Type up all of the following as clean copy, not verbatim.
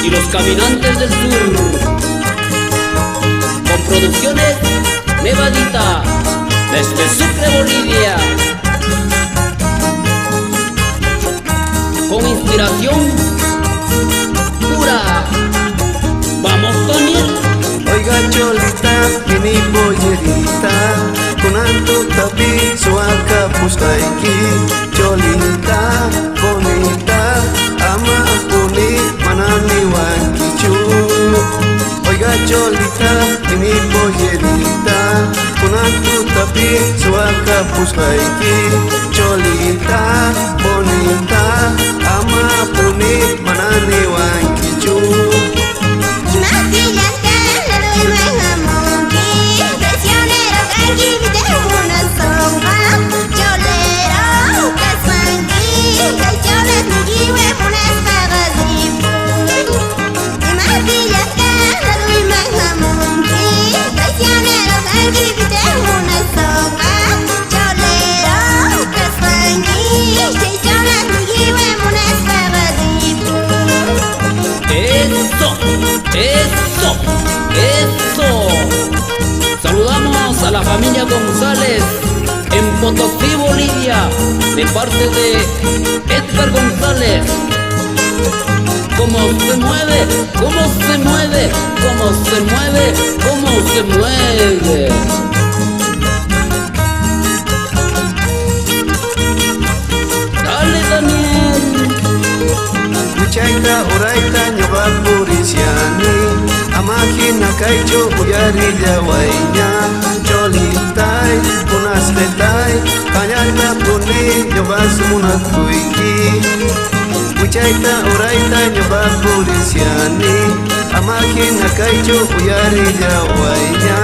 y los caminantes del sur, con producciones Nevadita, desde Sucre, Bolivia, con inspiración pura. Vamos, Daniel. Oiga, Cholita, mini pollerita, con alto tapi, suaca pustaiki. Cholita, bonita, ama puni, manani wankichu. Oiga, Cholita, mini pollerita, con alto tapi, suaca pustaiki. Cholita, bonita, ama puni, manani wankichu. Eso, eso. Saludamos a la familia González en Potosí, Bolivia, de parte de Edgar González. ¿Cómo se mueve? ¿Cómo se mueve? ¿Cómo se mueve? ¿Cómo se mueve? Dale, Daniel. Chaita oraita nyoba purisiani, amakina kaicho uyarilla wainya. Cholitai punas letai, kanyata puni nyoba sumuna kuiki. Chaita oraita nyoba purisiani, amakina kaicho uyarilla wainya.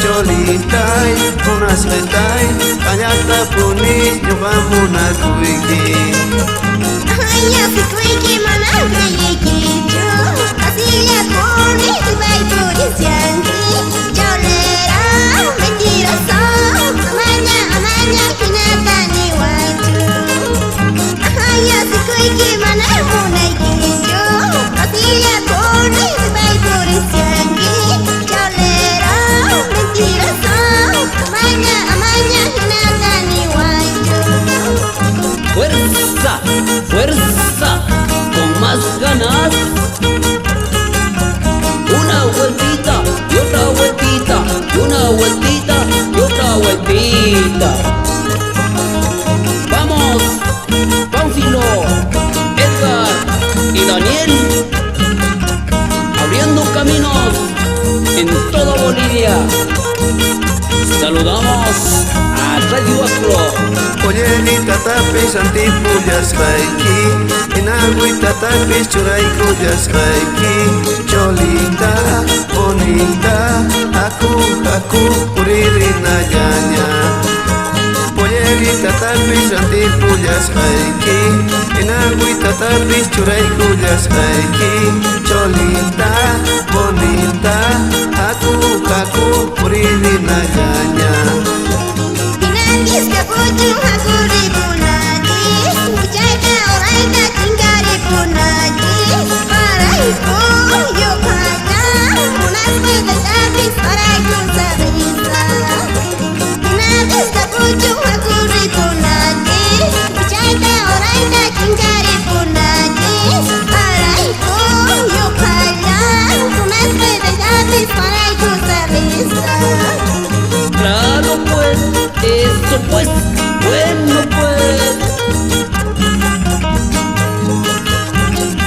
Cholitai punas letai, kanyata puni nyoba muna kuiki. Ayah si kuiki mana kuiki jo, aslinya puni sebagai polisianki. Jolera mentiroso, amanya kenyataan waju. Ayah si kuiki mana kuiki jo, aslinya puni sebagai polisianki. Jolera mentiroso, amanya kenyataan waju. Fuerza, fuerza, con más ganas. Una vueltita y otra vueltita, y una vueltita y otra vueltita. Vamos, Pánfilo, Edgar y Daniel, abriendo caminos en toda Bolivia. Saludamos a Radio Afro. Pollerita tapis antipullas baiki, inaguita tapis churaikuyas baiki. Cholita, bonita, aku puririna llanya. Pollerita tapis antipullas baiki, inaguita tapis churaikuyas baiki. Cholita, bonita, aku puririna llanya. Iska pucung aku ribu najis, Ucaita oraita tingkari pun najis. Paraiku yuk hanya, Munas betas habis paraiku sabisa. Iska pucung aku ribu najis, Ucaita oraita tingkari pun najis. Paraiku yuk hanya, Munas betas habis paraiku sabisa. Claro pues, eso pues, bueno pues.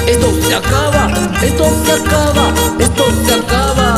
Esto se acaba, esto se acaba, esto se acaba.